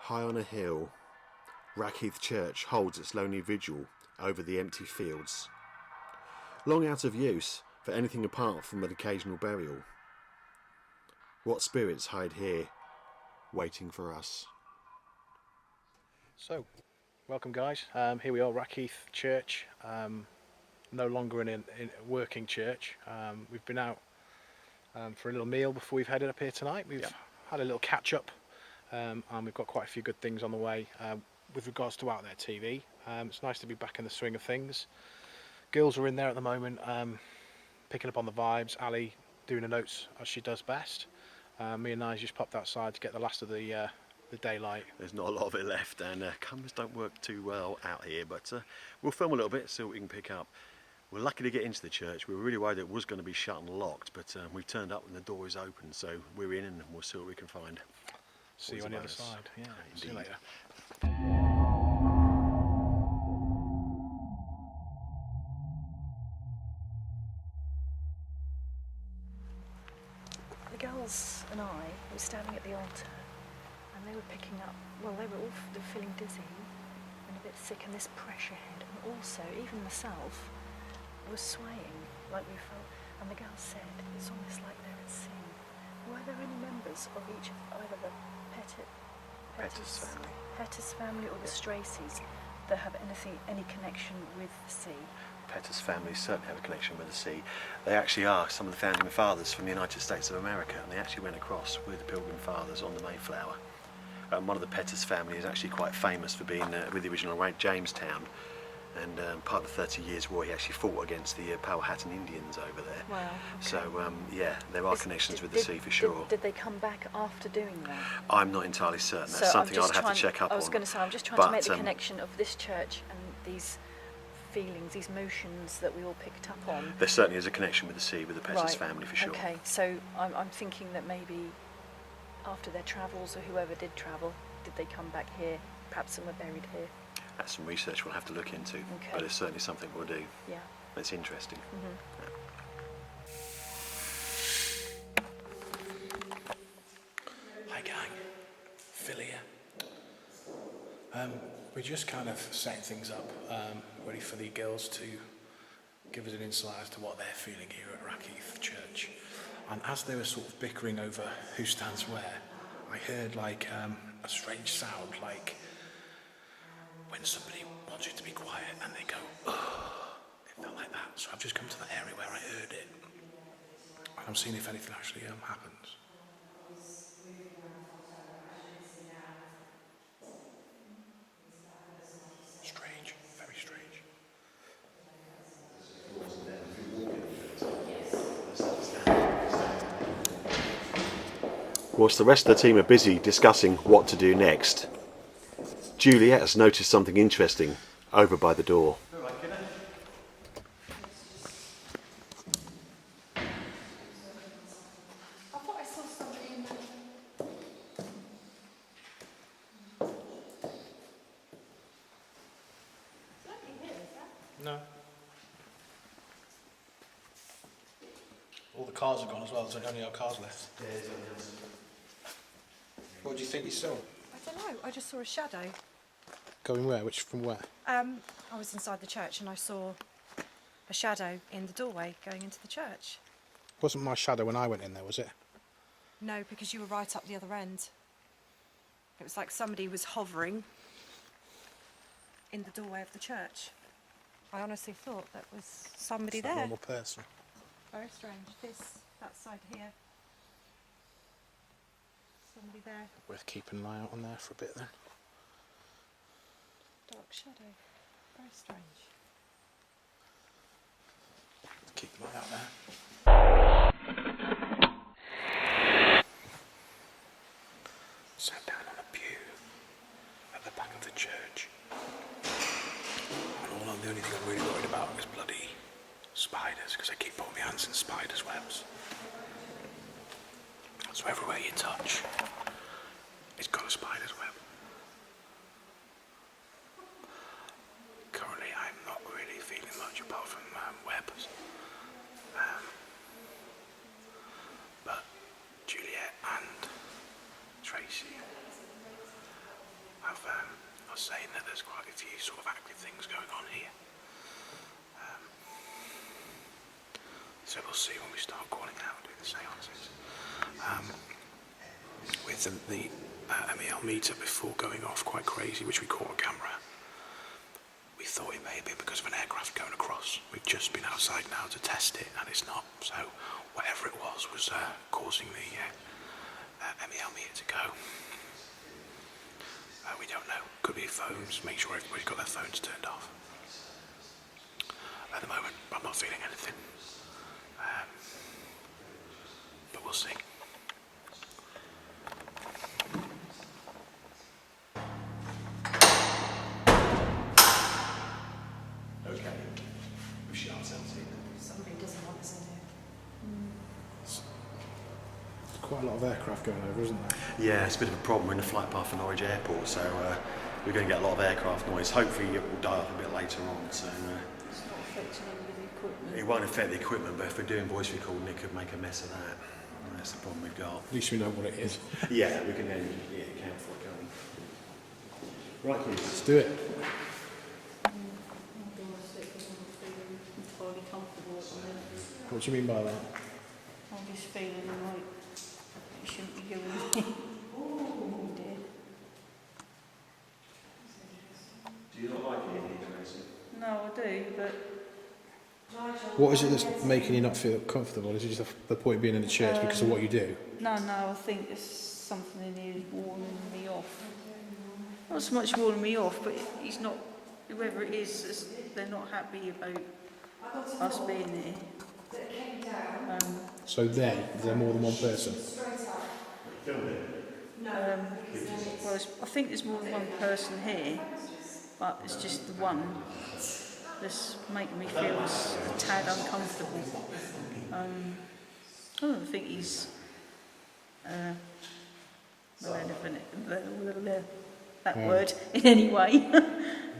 High on a hill, Rackheath Church holds its lonely vigil over the empty fields, long out of use for anything apart from an occasional burial. What spirits hide here, waiting for us? So, welcome guys. Here we are, Rackheath Church. No longer in a working church. We've been out for a little meal before we've headed up here tonight. We've had a little catch up. And we've got quite a few good things on the way with regards to Out There TV. It's nice to be back in the swing of things. Girls are in there at the moment, picking up on the vibes. Ali doing the notes as she does best. Me and Nige just popped outside to get the last of the daylight. There's not a lot of it left, and cameras don't work too well out here, but we'll film a little bit, see what we can pick up. We're lucky to get into the church. We were really worried it was going to be shut and locked, but we've turned up and the door is open, so we're in and we'll see what we can find. See you on the other side. Yeah, see you later. The girls and I were standing at the altar and they were picking up, well, they were feeling dizzy and a bit sick, and this pressure head, and also, even myself, was swaying like we felt. And the girls said, it's almost like they're at sea. Were there any members of each of either the Pettis family or the Stracys that have any connection with the sea? Pettis family certainly have a connection with the sea. They actually are some of the founding fathers from the United States of America, and they actually went across with the Pilgrim Fathers on the Mayflower. One of the Pettis family is actually quite famous for being with the original Jamestown, and part of the 30 Years' War he actually fought against the Powhatan Indians over there. Wow. Okay. So yeah, there are connections with the sea for sure. Did they come back after doing that? I'm not entirely certain. That's so something I'd have to check up on. I was going to say, I'm just trying to make the connection of this church and these feelings, these motions that we all picked up on. There certainly is a connection with the sea, with the Pettis family for sure. Okay, so I'm thinking that maybe after their travels, or whoever did travel, did they come back here? Perhaps some were buried here. That's some research we'll have to look into, okay. But it's certainly something we'll do. Yeah. It's interesting. Mm-hmm. Yeah. Hi gang, Phil here. We're just kind of setting things up, ready for the girls to give us an insight as to what they're feeling here at Rackheath Church. And as they were sort of bickering over who stands where, I heard like a strange sound, like when somebody wants you to be quiet and they go, oh, it felt like that. So I've just come to the area where I heard it. And I'm seeing if anything actually happens. Strange, very strange. Whilst the rest of the team are busy discussing what to do next, Juliet has noticed something interesting over by the door. I thought I saw somebody in there. Nobody here, is there? No. All the cars are gone as well, there's only our cars left. What do you think you saw? I don't know, I just saw a shadow. Going where? From where? I was inside the church and I saw a shadow in the doorway going into the church. Wasn't my shadow when I went in there, was it? No, because you were right up the other end. It was like somebody was hovering in the doorway of the church. I honestly thought that was somebody It's that there. normal person. Very strange. That side here. Somebody there. Worth keeping an eye out on there for a bit then. Dark shadow. Very strange. Keep an eye out there. Sat down on a pew at the back of the church. And the only thing I'm really worried about is bloody spiders, because I keep putting my hands in spiders' webs. So everywhere you touch, it's got a spider's web. Currently, I'm not really feeling much apart from webs. But Juliet and Tracy are saying that there's quite a few sort of active things going on here. So we'll see when we start calling out and doing the seances. With the MEL meter before going off quite crazy, which we caught on camera, we thought it may have been because of an aircraft going across. We've just been outside now to test it, and it's not. So whatever it was causing the MEL meter to go. We don't know. Could be phones. Make sure everybody's got their phones turned off. At the moment, I'm not feeling anything. But we'll see. Okay. We shall Somebody doesn't want us in here. There's quite a lot of aircraft going over, isn't there? Yeah, it's a bit of a problem. We're in the flight path for Norwich Airport, so we're going to get a lot of aircraft noise. Hopefully it will die off a bit later on. So It's not affecting any of the equipment. it won't affect the equipment, but if we're doing voice recording, it could make a mess of that. And that's the problem we've got. At least we know what it is. Yeah, we can then account for it, can't we? Right, please. Let's do it. Entirely comfortable at the minute. What do you mean by that? I'm just feeling like it shouldn't be going. Oh dear. Do you not like it, Tracy? No, I do, but What is it that's making you not feel comfortable? Is it just the point of being in the church because of what you do? no, I think there's something in here warning me off. Not so much warning me off, but he's not. Whoever it is, they're not happy about us being here. So is there more than one person? Well, I think there's more than one person here, but it's just the one that's making me feel a tad uncomfortable. I don't think he's that word in any way.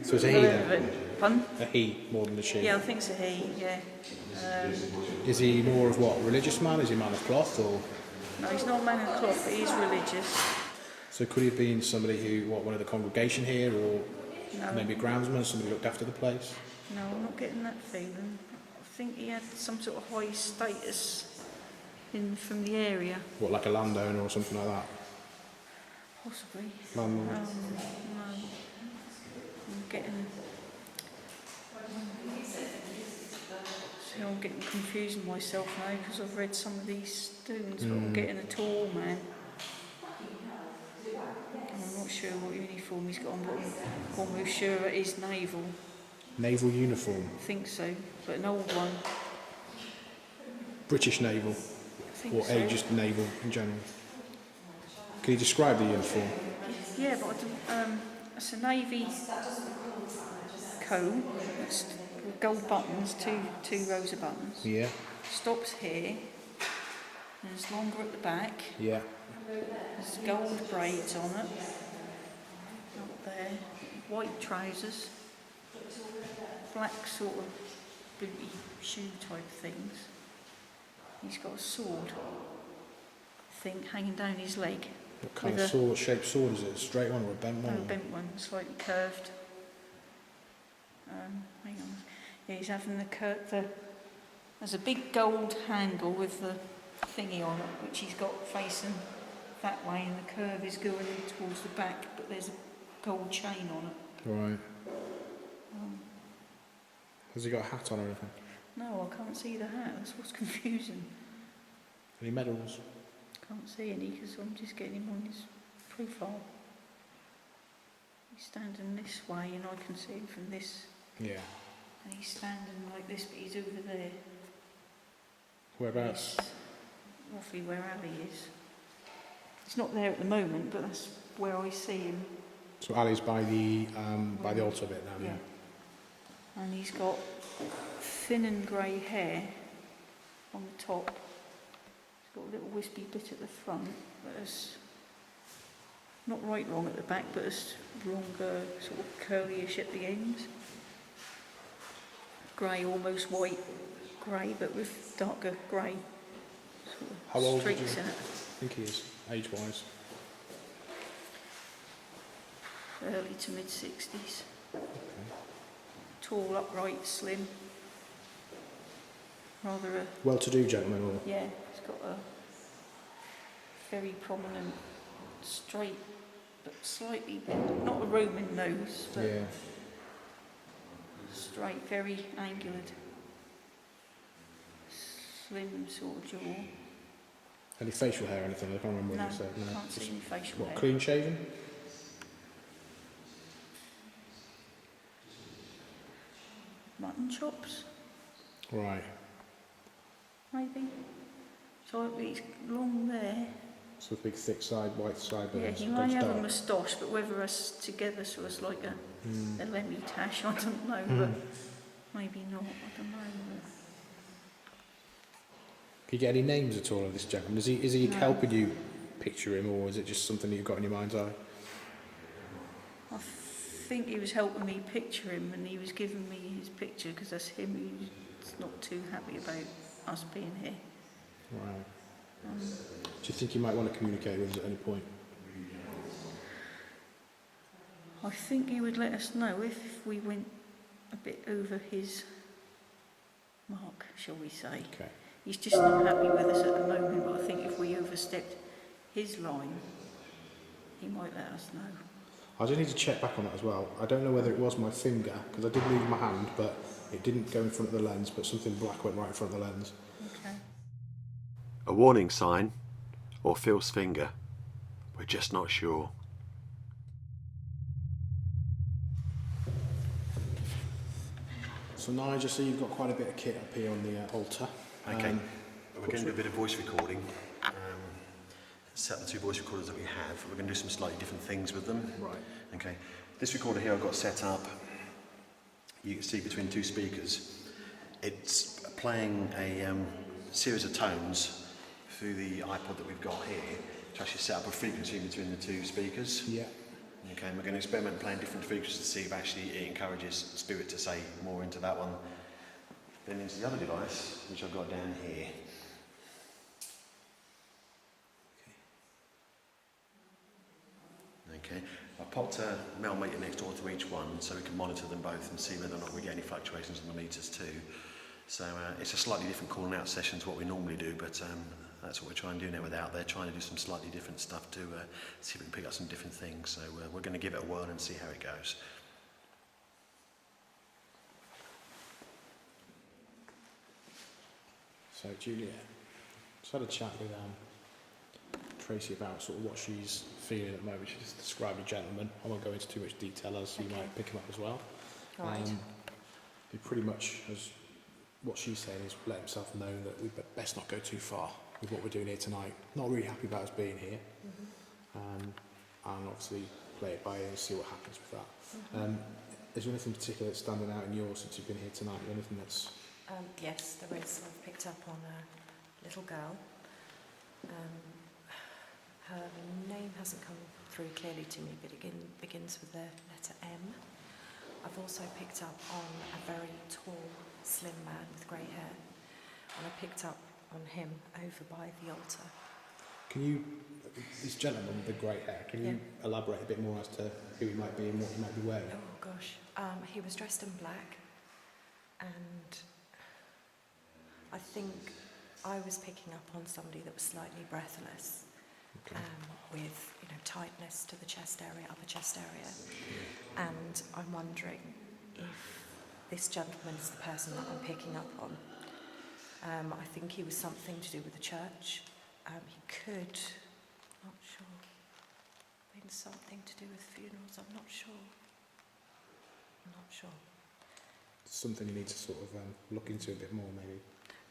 So it's a he then? Pardon? A he more than a she? Yeah, I think it's a he, yeah. Is he more of what, a religious man? Is he a man of cloth or? No, he's not a man of cloth, but he's religious. So could he have been somebody who, one of the congregation here, or No. maybe a groundsman, somebody who looked after the place? No, I'm not getting that feeling. I think he had some sort of high status from the area, What, like a landowner or something like that? possibly. Landlord? No, I'm getting. See, I'm getting confusing myself now because I've read some of these students, but I'm getting a tall man. I'm not sure what uniform he's got on, but I'm almost sure it is naval. Naval uniform? I think so, but an old one. British naval? I think Or so. just naval in general? Can you describe the uniform? Yeah, but it's a navy coat. It's with gold buttons, two rows of buttons. Yeah, Stops here. And it's longer at the back. yeah. There's gold braids on it. Up there. White trousers. Black sort of booty shoe type things. He's got a sword thing hanging down his leg. What kind With of sword, shaped sword is it? A straight one or a bent one? A bent one, slightly curved. Hang on. He's having there's a big gold handle with the thingy on it, which he's got facing that way, and the curve is going towards the back, but there's a gold chain on it. Right. Has he got a hat on or anything? No, I can't see the hat. That's what's confusing. Any medals? Can't see any because I'm just getting him on his profile. He's standing this way, and I can see him from this. Yeah. And he's standing like this, but he's over there. Whereabouts? He's roughly where Ali is. He's not there at the moment, but that's where I see him. So Ali's by the altar bit now. Yeah. And he's got thin and grey hair on the top. He's got a little wispy bit at the front, but it's not right long at the back, but it's longer, sort of curlyish at the ends. Grey, almost white grey, but with darker grey sort of How old would you streaks in it. think he is, age-wise? Early to mid-60s. Okay. Tall, upright, slim. Rather a... Well-to-do gentleman, or? Yeah, he's got a very prominent, straight, but slightly, not a Roman nose, but Yeah. straight, very angular. Slim sort of jaw. Any facial hair or anything? I can't remember No, what you said. No, can't see any facial what, hair. clean shaven? Mutton chops, Right. maybe. So he's long there. So big, thick side, white sideburns. Yeah, he goes may have a dark. moustache, but whether us together so it's like a lemmy tash, I don't know, Mm. but maybe not, I don't know. Can you get any names at all of this gentleman? Is he No. helping you picture him, or is it just something that you've got in your mind's eye? I think he was helping me picture him, and he was giving me his picture because that's him who's not too happy about us being here. Right. Do you think you might want to communicate with us at any point? I think he would let us know if we went a bit over his mark, shall we say. Okay. He's just not happy with us at the moment, but I think if we overstepped his line, he might let us know. I do need to check back on that as well. I don't know whether it was my finger, because I did leave my hand, but it didn't go in front of the lens, but something black went right in front of the lens. Okay. A warning sign or Phil's finger? We're just not sure. So Nigel, so you've got quite a bit of kit up here on the altar. Okay, we're going to do a bit of voice recording. Set up the two voice recorders that we have. We're going to do some slightly different things with them. Right. Okay, this recorder here I've got set up. You can see between two speakers. It's playing a series of tones through the iPod that we've got here to actually set up a frequency between the two speakers. Yeah. Okay, and we're going to experiment playing different frequencies to see if actually it encourages spirit to say more into that one. Then into the other device, which I've got down here. Okay, I popped a metal meter next door to each one so we can monitor them both and see whether or not we get any fluctuations on the meters too. So it's a slightly different calling out session to what we normally do, but that's what we're trying to do now with Out There, trying to do some slightly different stuff to see if we can pick up some different things. So we're going to give it a whirl and see how it goes. So Juliet, just had a chat with Tracy about sort of what she's feeling at the moment. She just described a gentleman. I won't go into too much detail as you might pick him up as well. Right. He pretty much has, what she's saying is let himself know that we best not go too far with what we're doing here tonight. Not really happy about us being here. And obviously play it by ear and see what happens with that. Is there anything particular that's standing out in yours since you've been here tonight? Anything that's... Yes, there is. I've picked up on a little girl. Her name hasn't come through clearly to me, but it begins with the letter M. I've also picked up on a very tall, slim man with grey hair, and I picked up on him over by the altar. Can you, this gentleman with the grey hair, can you elaborate a bit more as to who he might be and what he might be wearing? Oh gosh, he was dressed in black, and I think I was picking up on somebody that was slightly breathless, with tightness to the chest area, upper chest area, and I'm wondering if this gentleman is the person that I'm picking up on. I think he was something to do with the church. He could, not sure, been something to do with funerals. I'm not sure. Something you need to sort of look into a bit more, maybe.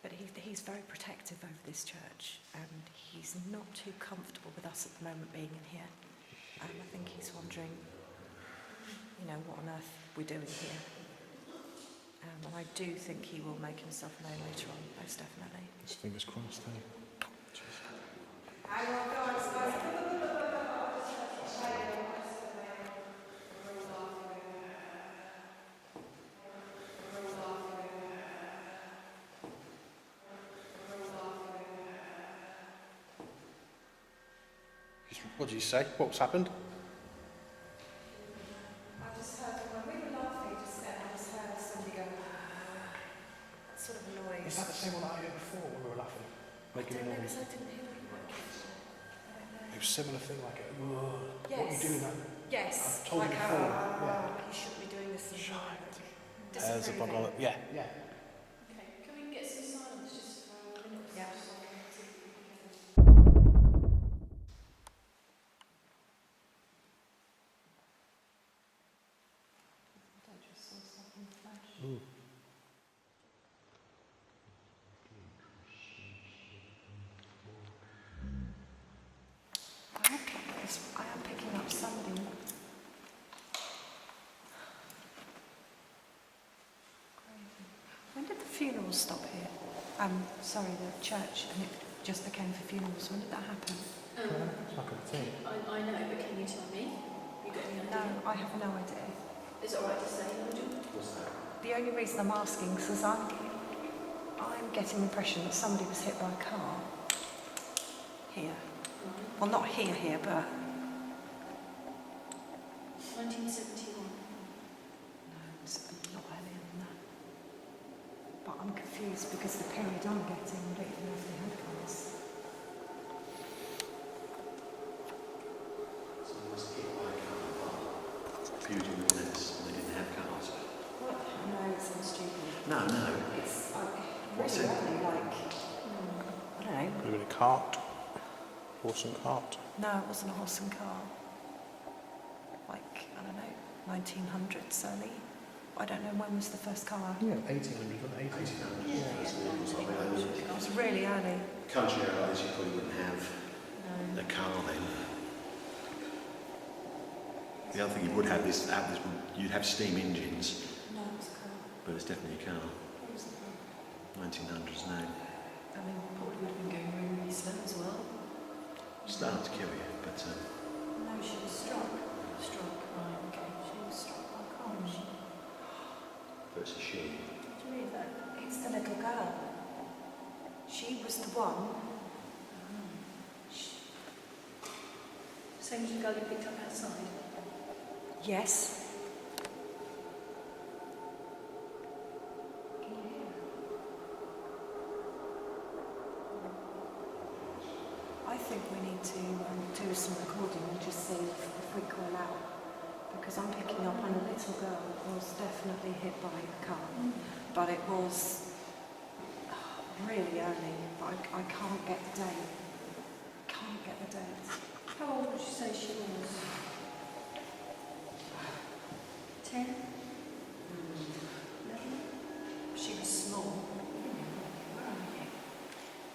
But he's very protective over this church, and he's not too comfortable with us at the moment being in here. I think he's wondering, what on earth we're doing here. And I do think he will make himself known later on, most definitely. Just fingers crossed, eh? What did you say? What's happened? I just heard, when we were laughing, I just heard somebody go, that sort of noise. Is that the same one that I heard before when we were laughing? Making a noise. I didn't hear it. I don't know. It was a similar thing, like, Yes. what are you doing that? Yes. I've told you before. You shouldn't be doing this. There's a bug on it. Yeah. Okay, can we get some silence just for a minute? Yeah. I just saw something flash. Ooh. I am picking up somebody. When did the funeral stop here? Sorry, the church, and it just became for funerals. When did that happen? It's like a thing. I know, but can you tell me? You got any No, idea? I have no idea. Is it alright to say, Nigel? The only reason I'm asking is I'm getting the impression that somebody was hit by a car. Here. Well, not here, but... 1971. No, it's a lot earlier than that. But I'm confused because the period I'm getting, I don't even know if they had cars. Someone was hit by a car. Beauty witness, and they didn't have cars. What? No, it sounds stupid. No. It's What's really it? early, like... I don't know. Could have been a cart. Horse and cart. No, it wasn't a horse and car. Like, I don't know, 1900s early. I don't know, when was the first car? Yeah, 1800, wasn't it? 1800. It was really early. Country areas, you probably wouldn't have the car then. The other thing you would have is you'd have steam engines, No, it was a car. but it's definitely a car. It was a car. 1900s, no. I mean, probably would have been going really, really slow as well. Start to kill you, but No, she was struck. Struck, right, okay. She was struck by a car, was she? it's a she. Did you read that? It's the little girl. She was the one. Same as the girl you picked up outside? Yes. Can you hear her? I think we need to do some recording and just see if we call out. Because I'm picking up on a little girl who was definitely hit by a car. But it was really early. But I can't get the date. Can't get the date. How old would you say she was? 10? 11? She was small.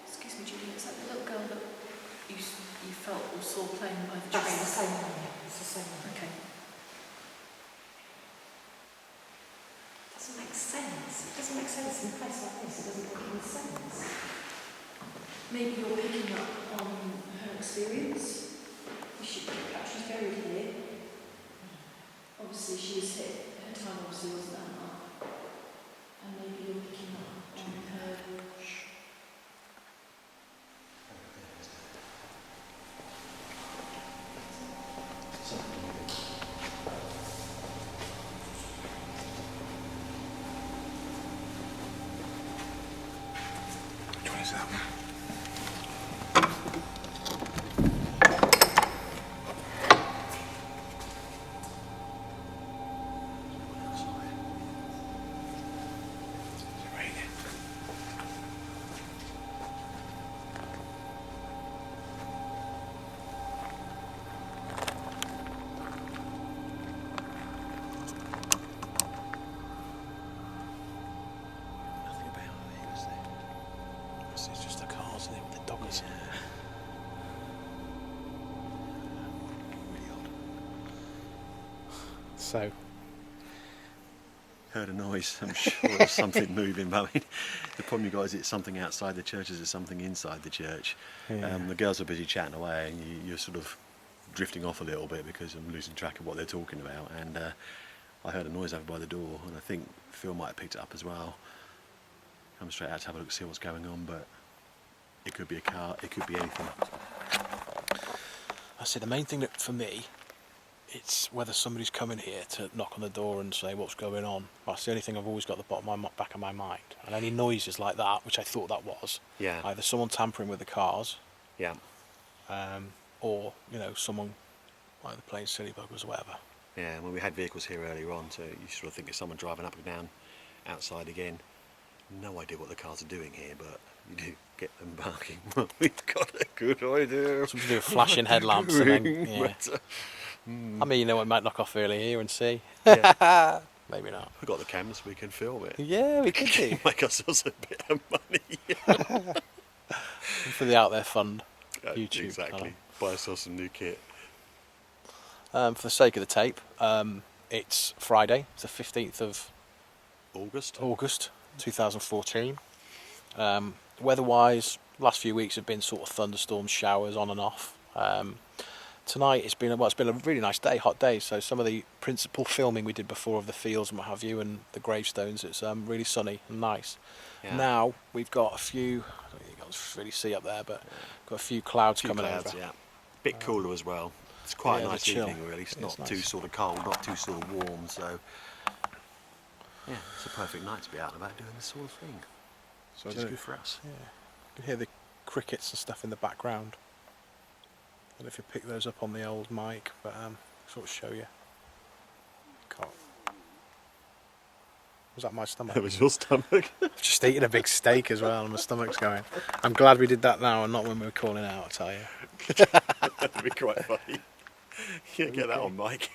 Excuse me, Julie, is that the little girl that you felt or saw playing by the That's tree? the same one. It's the same one. Okay. Doesn't make sense. It doesn't make sense in a place like this. It doesn't make any sense. Maybe you're picking up on her experience. Perhaps she's buried here. Obviously she was hit. Her time obviously wasn't that long. And maybe you're picking up on her... close that one. It's just the cars, isn't it, with the doggers. Really odd. So, Heard a noise. I'm sure there's something moving. But I mean, the problem, you guys, it's something outside the church as it's something inside the church. Yeah. The girls are busy chatting away, and you're sort of drifting off a little bit because I'm losing track of what they're talking about. And I heard a noise over by the door, and I think Phil might have picked it up as well. Come straight out to have a look, see what's going on, but it could be a car, it could be anything. I see, the main thing that for me, it's whether somebody's coming here to knock on the door and say what's going on. That's the only thing I've always got at the bottom of back of my mind. And any noises like that, which I thought that was, Yeah. either someone tampering with the cars, Yeah. or, you know, someone either playing silly buggers or whatever. Yeah, well, we had vehicles here earlier on, so you sort of think it's someone driving up and down outside again. No idea what the cars are doing here, but you do get them barking. We've got a good idea. Something to do with flashing headlamps and then, yeah. But, I mean, you know, we might knock off early here and see. yeah. Maybe not. We've got the cameras, we can film it. Yeah, we could do. Make ourselves a bit of money. For the Out There Fund YouTube Exactly. channel. Buy ourselves some new kit. For the sake of the tape, it's Friday, it's the 15th of August 2014. Weather-wise, last few weeks have been sort of thunderstorms, showers on and off. Tonight it's been a really nice day, hot day. So some of the principal filming we did before of the fields and what have you, and the gravestones, it's really sunny and nice. Yeah. Now we've got a few. I don't think you guys really see up there, but got a few clouds coming over. Yeah. Bit cooler as well. It's quite yeah, a nice the chill. evening, really. It's not nice. too sort of cold, not too sort of warm. So yeah, it's a perfect night to be out and about doing this sort of thing. So Which is good for us. Yeah, you can hear the crickets and stuff in the background. I don't know if you pick those up on the old mic, but sort of show you. Can't. Was that my stomach? It was your stomach. I've just eaten a big steak as well, and my stomach's going. I'm glad we did that now and not when we were calling out, I tell you. That'd be quite funny. You get that on mic.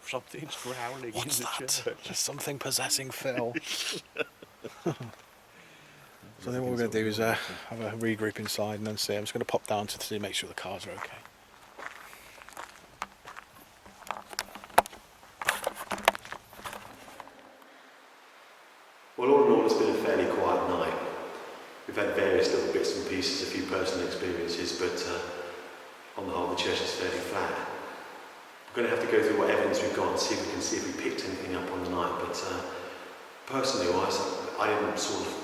Something's growling What's in the that? church. There's something possessing Phil. So I think what we're going to do is have a regroup inside and then see. I'm just going to pop down to see, make sure the cars are okay. Well, all in all, it's been a fairly quiet night. We've had various little bits and pieces, a few personal experiences, but on the whole, the church is fairly flat. We're going to have to go through what evidence we've got and see if we picked anything up on the night. But personally wise, I didn't sort of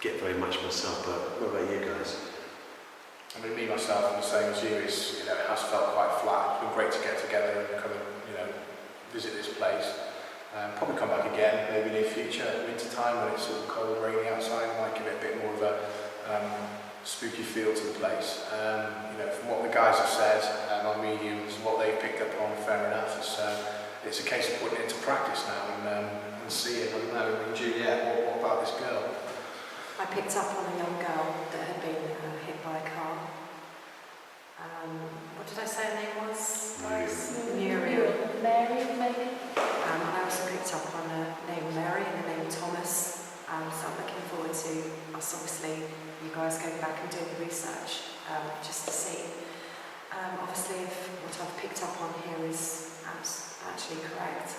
get very much myself. But what about you guys? I mean, me myself, I'm the same as you. It has felt quite flat. It's been great to get together and come and visit this place. Probably come back again, maybe near future, winter time when it's sort of cold, rainy outside. Might give it a bit more of a spooky feel to the place. From what the guys have said, our mediums, what they've picked up on, fair enough. It's a case of putting it into practice now and seeing. I don't know. I mean, Juliet, what about this girl? I picked up on a young girl that had been hit by a car. What did I say her name was? Muriel. Mary, maybe? And I also picked up on a name Mary and a name Thomas. So I'm looking forward to us, obviously, you guys going back and doing the research just to see. Obviously, if what I've picked up on here is actually correct.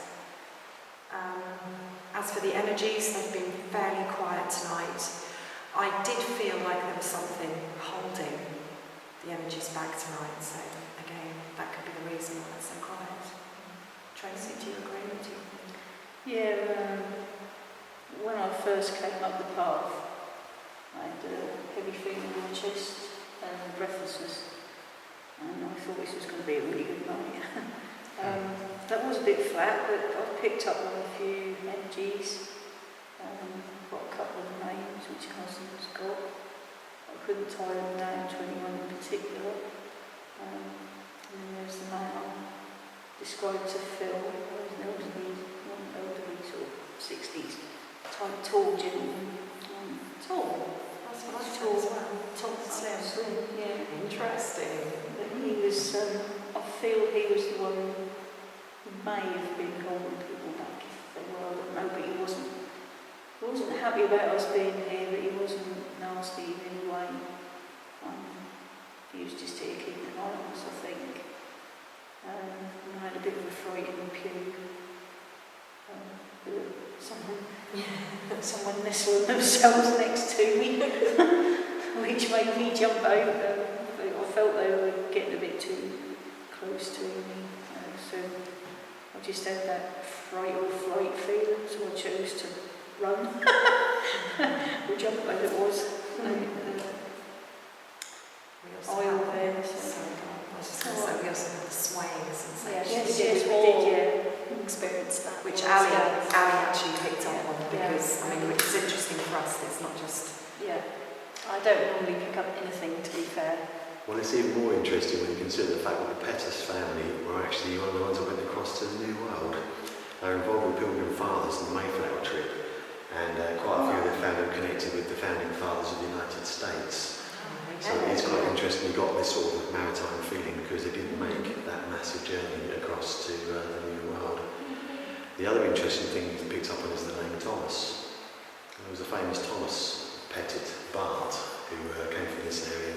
As for the energies, they've been fairly quiet tonight. I did feel like there was something holding the energies back tonight, so again, that could be the reason why it's so quiet. Tracy, do you agree? What do you think? Yeah, when I first came up the path, I had a heavy feeling in my chest and breathlessness, and I thought this was going to be a really good night. That was a bit flat, but I've picked up on a few energies. Got a couple of names which Cousins got. file down to anyone in particular. And then there's the man described to Phil, who's an elderly sort of 60s type tall gentleman. Tall? That's what I Tall, thought as well. tall, Slim. yeah. Interesting. But he was, I feel he was the one who may have been holding people back if they were, I don't know, but he wasn't happy about us being here, but he wasn't nasty in any way. He was just here keeping an eye on us, I think. And I had a bit of a fright in the pew. Someone nestling themselves next to me, which made me jump over. I felt they were getting a bit too close to me, so I just had that fright or flight feeling, so I chose to run, which I suppose it was. Oil there, We also had the swaying sensation. Yes, we did, yeah. Experienced that. Which also. Ali actually picked up on because, Yeah. I mean, it's interesting for us, it's not just... Yeah, I don't normally pick up anything, to be fair. Well, it's even more interesting when you consider the fact that the Pettus family were actually one of the ones that went across to the New World. They were involved with Pilgrim Fathers and the Mayflower trip, and quite a few of them found them connected with the founding fathers of the United States. So it's quite interesting, you got this sort of maritime feeling because they didn't make that massive journey across to the New World. The other interesting thing he picked up on is the name Thomas. There was a famous Thomas Pettit Bart who came from this area,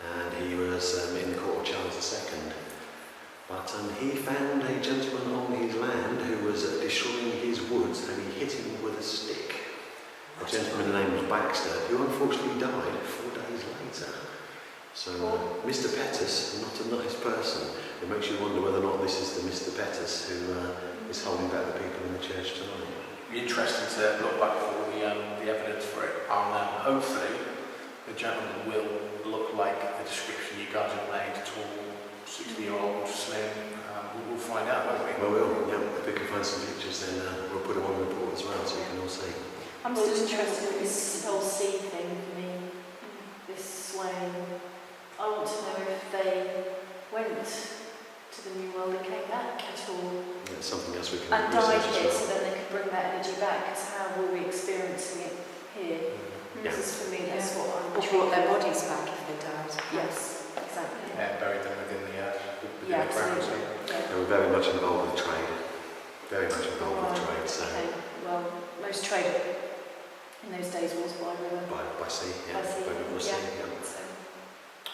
and he was in the court of Charles II. But he found a gentleman on his land who was destroying his woods, and he hit him with a stick. A gentleman named was Baxter, who unfortunately died 4 days later. So Mr. Pettus, not a nice person. It makes you wonder whether or not this is the Mr. Pettus who is holding back the people in the church tonight. It'd be interesting to look back at all the evidence for it, and hopefully the gentleman will look like the description you guys have made, tall, 60-year-old, slim. We'll find out, won't we? Well, we will, yeah. If we can find some pictures, then we'll put them on the report as well, so you can all see. I'm still interested in this whole sea thing for me, this swaying. I want to know if they went to the New World and came back at all. Yeah, it's something else we can And research died as here, well. so then they could bring that energy back, because how were we experiencing it here? Yeah. This is for me, that's Yeah. what I'm Or brought their bodies back if they died. Yes, exactly. Yeah, buried them within the Yeah, ground. absolutely. Yeah. They were very much involved with trade. Very much involved with trade, so Okay, well, most trade in those days was by river. by sea, yeah. By sea, River, yeah. sea, yeah. So,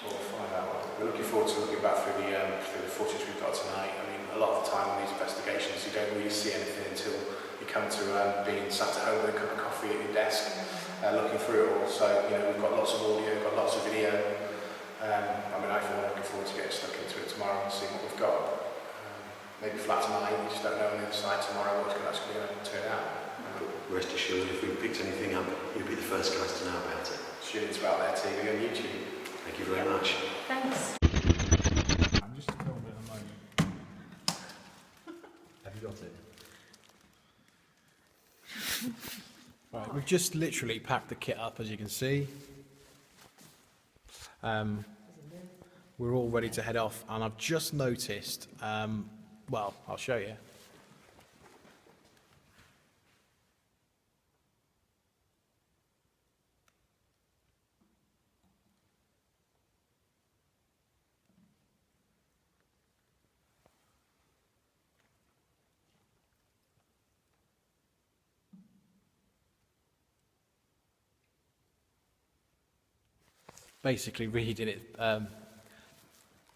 We'll find out. We're looking forward to looking back through the footage we've got tonight. I mean, a lot of the time on these investigations, you don't really see anything until you come to being sat at home with a cup of coffee at your desk, looking through it all. So, you know, we've got lots of audio, got lots of video. I mean, I feel looking forward to getting stuck into it tomorrow and seeing what we've got. Maybe flat tonight, you just don't know on the other side tomorrow what's actually going to turn out. Rest assured, if we picked anything up, you'll be the first guys to know about it. Students about their TV on YouTube. Thank you very much. thanks. I'm just filming at the moment. Have you got it? Right, we've just literally packed the kit up, as you can see. We're all ready to head off, and I've just noticed, well, I'll show you. Basically reading it,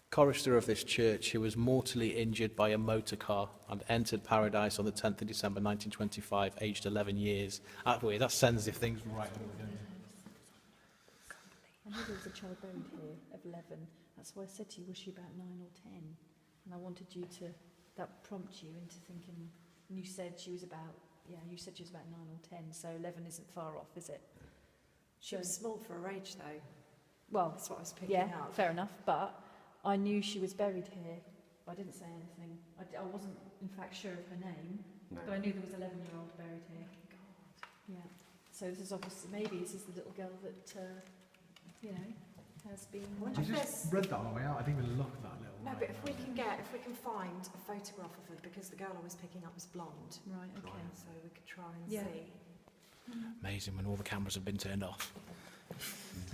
chorister of this church who was mortally injured by a motor car and entered paradise on the 10th of December 1925, aged 11 years. That sends if things were right. I knew there was a child buried here of 11. That's why I said to you, was she about 9 or 10? And I wanted you to, that prompt you into thinking, and you said she was about, you said she was about 9 or 10, so 11 isn't far off, is it? She was small for her age, though. Well, That's what I was picking yeah, up. fair enough, but I knew she was buried here. I didn't say anything. I wasn't, in fact, sure of her name, but I knew there was an 11-year-old buried here. God. Yeah. So this is obviously, maybe this is the little girl that, you know, has been. I wonder if there's... read that on the way out. I didn't even look at that little. No, but if we can find a photograph of her, because the girl I was picking up was blonde. Right, okay. So we could try and Yeah. see. Amazing when all the cameras have been turned off.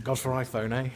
God for iPhone, eh?